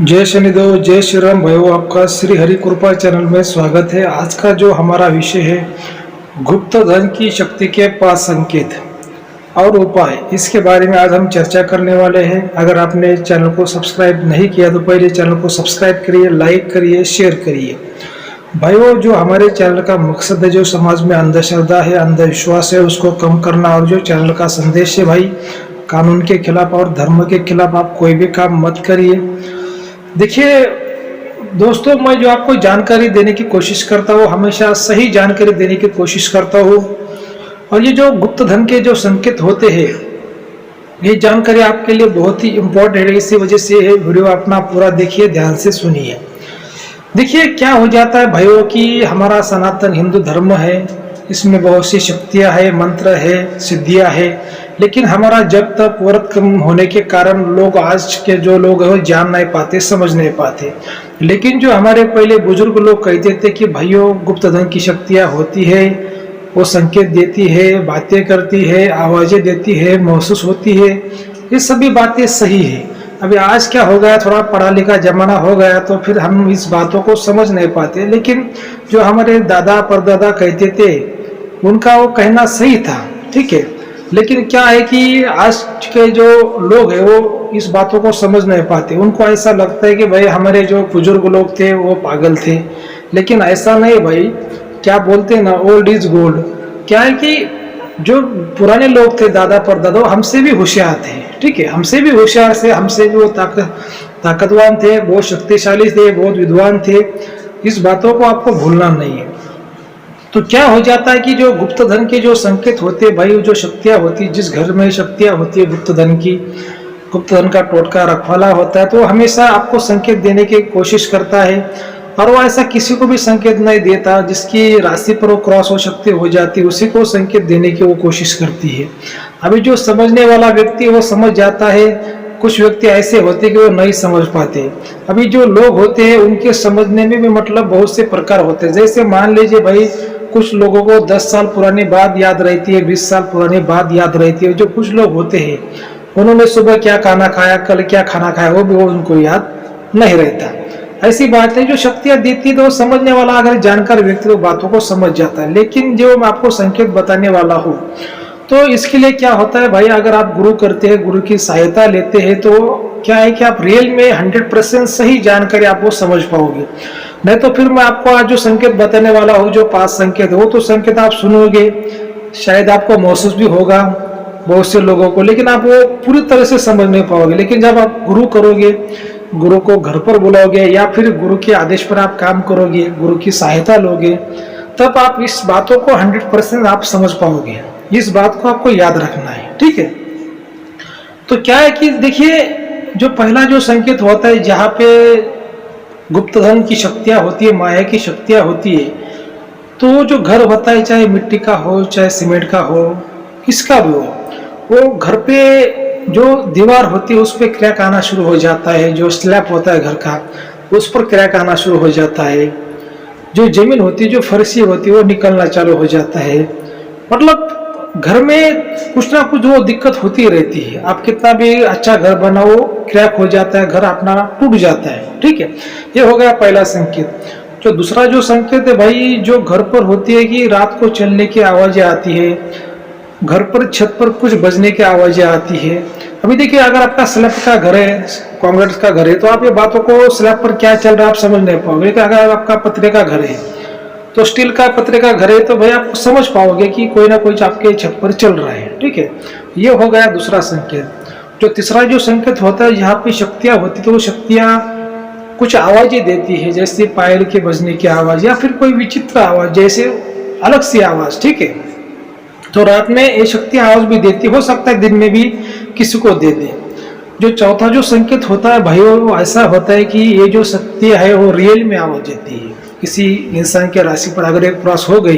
जय शनिदेव, जय श्री राम भाइयों। आपका श्री हरि कृपा चैनल में स्वागत है। आज का जो हमारा विषय है गुप्त धन की शक्ति के 5 संकेत और उपाय, इसके बारे में आज हम चर्चा करने वाले हैं। अगर आपने चैनल को सब्सक्राइब नहीं किया तो पहले चैनल को सब्सक्राइब करिए, लाइक करिए, शेयर करिए। भाइयों, जो हमारे चैनल का मकसद है, जो समाज में अंधश्रद्धा है, अंधविश्वास है, उसको कम करना। और जो चैनल का संदेश है भाई, कानून के खिलाफ और धर्म के खिलाफ आप कोई भी काम मत करिए। देखिए दोस्तों, मैं जो आपको जानकारी देने की कोशिश करता हूँ, हमेशा सही जानकारी देने की कोशिश करता हूँ। और ये जो गुप्त धन के जो संकेत होते हैं, ये जानकारी आपके लिए बहुत ही इम्पोर्टेंट है। इसी वजह से ये वीडियो अपना पूरा देखिए, ध्यान से सुनिए। देखिए क्या हो जाता है भाइयों कि हमारा सनातन हिंदू धर्म है, इसमें बहुत सी शक्तियाँ है, मंत्र है, सिद्धियाँ है। लेकिन हमारा जब तक व्रत कम होने के कारण लोग, आज के जो लोग हैं, वो जान नहीं पाते, समझ नहीं पाते। लेकिन जो हमारे पहले बुजुर्ग लोग कहते थे कि भाइयों गुप्त धन की शक्तियाँ होती है, वो संकेत देती है, बातें करती है, आवाज़ें देती है, महसूस होती है, ये सभी बातें सही है। अभी आज क्या हो गया, थोड़ा पढ़ा लिखा जमाना हो गया तो फिर हम इस बातों को समझ नहीं पाते। लेकिन जो हमारे दादा परदादा कहते थे, उनका वो कहना सही था, ठीक है। लेकिन क्या है कि आज के जो लोग हैं वो इस बातों को समझ नहीं पाते। उनको ऐसा लगता है कि भाई हमारे जो बुजुर्ग लोग थे वो पागल थे। लेकिन ऐसा नहीं भाई, क्या बोलते हैं ना, ओल्ड इज गोल्ड। क्या है कि जो पुराने लोग थे, दादा परदादा, हमसे भी होशियार थे, ठीक है। हमसे भी होशियार थे, हमसे भी वो ताकतवान थे, बहुत शक्तिशाली थे, बहुत विद्वान थे। इस बातों को आपको भूलना नहीं है। तो क्या हो जाता है कि जो गुप्त धन के जो संकेत होते हैं भाई, जो शक्तियाँ होती है, जिस घर में शक्तियाँ होती है गुप्त धन की, गुप्त धन का टोटका रखवाला होता है, तो हमेशा आपको संकेत देने की कोशिश करता है। और वो ऐसा किसी को भी संकेत नहीं देता। जिसकी राशि पर वो क्रॉस हो शक्ति हो जाती है, उसी को संकेत देने की वो कोशिश करती है। अभी जो समझने वाला व्यक्ति वो समझ जाता है, कुछ व्यक्ति ऐसे होते हैं कि वो नहीं समझ पाते। अभी जो लोग होते हैं उनके समझने में भी मतलब बहुत से प्रकार होते हैं। जैसे मान लीजिए भाई, कुछ लोगों को 10 साल पुरानी बात याद रहती है, 20 साल पुरानी बात याद रहती है। जो कुछ लोग होते हैं, उन्होंने सुबह क्या खाना खाया, कल क्या खाना खाया, वो भी उनको याद नहीं रहता। ऐसी बात है। जो शक्तियाँ देती है तो समझने वाला, अगर जानकार व्यक्ति तो बातों को समझ जाता है। लेकिन जो मैं आपको संकेत बताने वाला हूँ, तो इसके लिए क्या होता है भाई, अगर आप गुरु करते हैं, गुरु की सहायता लेते हैं, तो क्या है कि आप रियल में 100% सही जानकारी आपको समझ पाओगे। नहीं तो फिर मैं आपको आज जो संकेत बताने वाला हूँ, जो 5 संकेत है, वो तो संकेत आप सुनोगे, शायद आपको महसूस भी होगा बहुत से लोगों को, लेकिन आप वो पूरी तरह से समझ नहीं पाओगे। लेकिन जब आप गुरु करोगे, गुरु को घर पर बुलाओगे, या फिर गुरु के आदेश पर आप काम करोगे, गुरु की सहायता लोगे, तब आप इस बातों को 100% आप समझ पाओगे। इस बात को आपको याद रखना है, ठीक है। तो क्या है कि देखिए, जो पहला जो संकेत होता है, जहाँ पे गुप्त धन की शक्तियाँ होती है, माया की शक्तियाँ होती है, तो जो घर होता है, चाहे मिट्टी का हो, चाहे सीमेंट का हो, किसका भी हो, वो घर पे जो दीवार होती है उस पर क्रैक आना शुरू हो जाता है। जो स्लैब होता है घर का, उस पर क्रैक आना शुरू हो जाता है। जो जमीन होती है, जो फर्शी होती है, वो निकलना चालू हो जाता है। मतलब घर में कुछ ना कुछ वो दिक्कत होती रहती है। आप कितना भी अच्छा घर बनाओ, क्रैक हो जाता है, घर अपना टूट जाता है, ठीक है। ये हो गया पहला संकेत। जो दूसरा जो संकेत है भाई, जो घर पर होती है कि रात को चलने की आवाजें आती है, घर पर छत पर कुछ बजने की आवाजें आती है। अभी देखिए, अगर आपका स्लैब का घर है, कांक्रीट का घर है, तो आप ये बातों को स्लैब पर क्या चल रहा है आप समझ नहीं पाओगे। लेकिन अगर आपका पतरे का घर है, तो स्टील का पतरे का घर है, तो भाई आप समझ पाओगे कि कोई ना कोई आपके छत पर चल रहा है, ठीक है। ये हो गया दूसरा संकेत। जो तीसरा जो संकेत होता है, यहाँ पे शक्तियाँ होती, तो वो शक्तियाँ कुछ आवाजें देती है, जैसे पायल के बजने की आवाज, या फिर कोई विचित्र आवाज, जैसे अलग सी आवाज, ठीक है। तो रात में ये शक्ति आवाज भी देती, हो सकता है दिन में भी किसी को दे दे। जो चौथा जो संकेत होता है भाइयों, वो ऐसा होता है कि ये जो शक्ति है वो रियल में आवाज देती है। किसी इंसान के राशि पर अगर एक क्रॉस हो गई,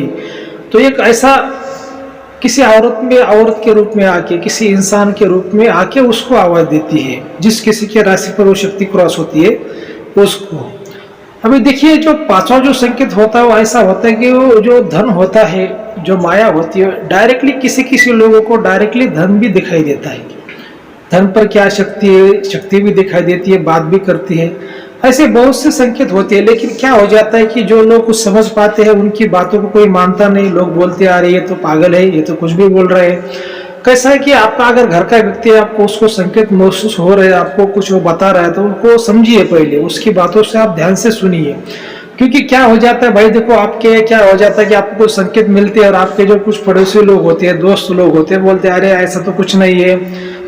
तो एक ऐसा किसी औरत में, औरत के रूप में आके, किसी इंसान के रूप में आके उसको आवाज देती है। जिस किसी के राशि पर वो शक्ति क्रॉस होती है उसको। अभी देखिए, जो पांचवा जो संकेत होता है वो ऐसा होता है कि वो जो धन होता है, जो माया होती है, डायरेक्टली किसी किसी लोगों को डायरेक्टली धन भी दिखाई देता है। धन पर क्या शक्ति है, शक्ति भी दिखाई देती है, बात भी करती है। ऐसे बहुत से संकेत होते हैं, लेकिन क्या हो जाता है कि जो लोग कुछ समझ पाते हैं उनकी बातों को कोई मानता नहीं। लोग बोलते आ रहे ये तो पागल है, ये तो कुछ भी बोल रहे हैं। कैसा है कि आपका अगर घर का व्यक्ति है, आपको उसको संकेत महसूस हो रहे हैं, आपको कुछ वो बता रहा है, तो उनको समझिए, पहले उसकी बातों से आप ध्यान से सुनिए। क्योंकि क्या हो जाता है भाई, देखो आपके क्या हो जाता है कि आपको कोई संकेत मिलते हैं और आपके जो कुछ पड़ोसी लोग होते हैं, दोस्त लोग होते हैं, बोलते हैं अरे ऐसा तो कुछ नहीं है,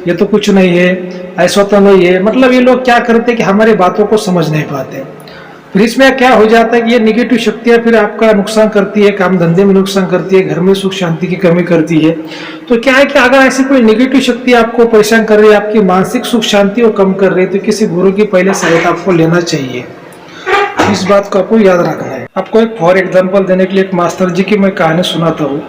ये तो कुछ नहीं है, ऐसा तो नहीं है। मतलब ये लोग क्या करते हैं कि हमारी बातों को समझ नहीं पाते। फिर इसमें क्या हो जाता है कि ये निगेटिव शक्तियां फिर आपका नुकसान करती है, काम धंधे में नुकसान करती है, घर में सुख शांति की कमी करती है। तो क्या है कि अगर ऐसी कोई निगेटिव शक्ति आपको परेशान कर रही है, आपकी मानसिक सुख शांति को कम कर रही है, तो किसी गुरु की पहले सहायता आपको लेना चाहिए। इस बात को आपको याद रखना है। आपको एक फॉर एग्जाम्पल देने के लिए एक मास्टर जी की मैं कहानी सुनाता हूँ।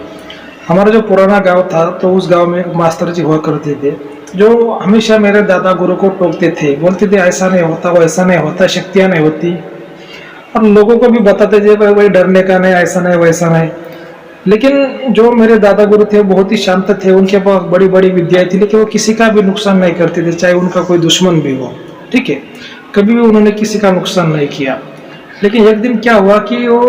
हमारा जो पुराना गांव था, तो उस गांव में एक मास्टर जी हुआ करते थे, जो हमेशा मेरे दादा गुरु को टोकते थे, बोलते थे ऐसा नहीं होता, वैसा नहीं होता, शक्तियाँ नहीं होती, और लोगों को भी बताते थे भाई डरने का नहीं, ऐसा नहीं वैसा नहीं। लेकिन जो मेरे दादा गुरु थे वो बहुत ही शांत थे, उनके पास बड़ी बड़ी विद्याएं थी, लेकिन वो किसी का भी नुकसान नहीं करते थे, चाहे उनका कोई दुश्मन भी हो। ठीक है, कभी भी उन्होंने किसी का नुकसान नहीं किया। लेकिन एक दिन क्या हुआ कि वो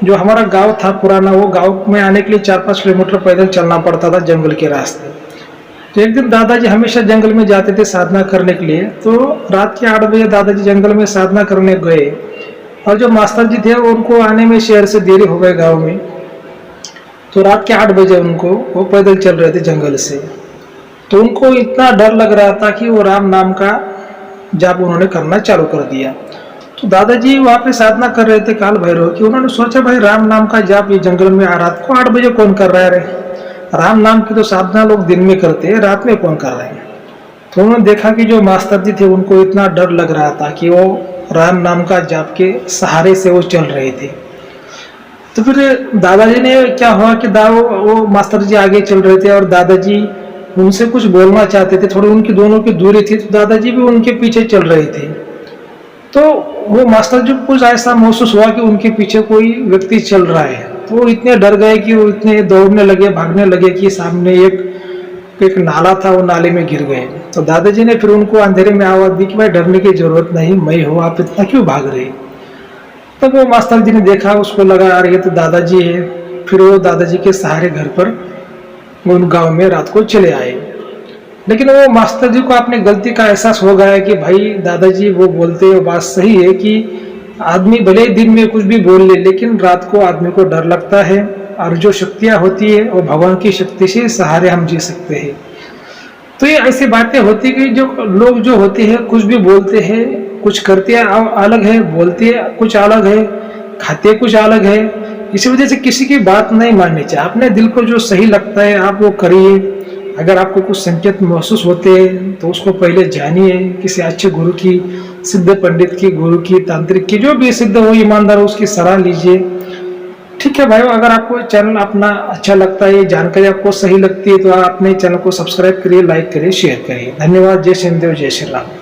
जो हमारा गांव था पुराना, वो गांव में आने के लिए 4-5 किलोमीटर पैदल चलना पड़ता था जंगल के रास्ते। तो एक दिन दादाजी हमेशा जंगल में जाते थे साधना करने के लिए। तो रात के 8 बजे दादाजी जंगल में साधना करने गए, और जो मास्टर जी थे उनको आने में शहर से देरी हो गए गाँव में। तो रात के 8 बजे उनको वो पैदल चल रहे थे जंगल से। तो उनको इतना डर लग रहा था कि वो राम नाम का जाप उन्होंने करना चालू कर दिया। तो दादाजी वहाँ पे साधना कर रहे थे काल भैरव की। उन्होंने सोचा भाई राम नाम का जाप ये जंगल में रात को 8 बजे कौन कर रहा है रे? राम नाम की तो साधना लोग दिन में करते हैं, रात में कौन कर रहे हैं? तो उन्होंने देखा कि जो मास्टर जी थे उनको इतना डर लग रहा था कि वो राम नाम का जाप के सहारे से वो चल रहे थे। तो फिर दादाजी ने क्या हुआ कि वो मास्टर जी आगे चल रहे थे और दादाजी उनसे कुछ बोलना चाहते थे, थोड़ी उनकी दोनों की दूरी थी, तो दादाजी भी उनके पीछे चल रहे थे। तो वो मास्टर जी को कुछ ऐसा महसूस हुआ कि उनके पीछे कोई व्यक्ति चल रहा है। तो वो इतने डर गए कि वो इतने दौड़ने लगे, भागने लगे कि सामने एक नाला था, वो नाले में गिर गए। तो दादाजी ने फिर उनको अंधेरे में आवाज दी कि भाई डरने की जरूरत नहीं, मैं हूँ, आप इतना क्यों भाग रहे? तब वो मास्टर जी ने देखा, उसको लगा यार ये तो दादाजी है। फिर वो दादाजी के सहारे घर पर उन गांव में रात को चले आए। लेकिन वो मास्टर जी को अपनी गलती का एहसास हो गया कि भाई दादाजी वो बोलते हैं, बात सही है कि आदमी भले ही दिन में कुछ भी बोल ले, लेकिन रात को आदमी को डर लगता है, और जो शक्तियां होती है वो भगवान की शक्ति से सहारे हम जी सकते हैं। तो ये ऐसी बातें होती है कि जो लोग जो होते हैं कुछ भी बोलते हैं, कुछ करते हैं अलग है, बोलते हैं कुछ अलग है, खाते कुछ अलग है। इसी वजह से किसी की बात नहीं माननी चाहिए। अपने दिल को जो सही लगता है आप वो करिए। अगर आपको कुछ संकेत महसूस होते हैं तो उसको पहले जानिए, किसी अच्छे गुरु की, सिद्ध पंडित की, गुरु की, तांत्रिक की, जो भी सिद्ध हो, ईमानदार हो, उसकी सलाह लीजिए। ठीक है भाई, अगर आपको चैनल अपना अच्छा लगता है, ये जानकारी आपको सही लगती है, तो आप अपने चैनल को सब्सक्राइब करिए, लाइक करिए, शेयर करिए। धन्यवाद। जय श्री देव, जय श्री राम।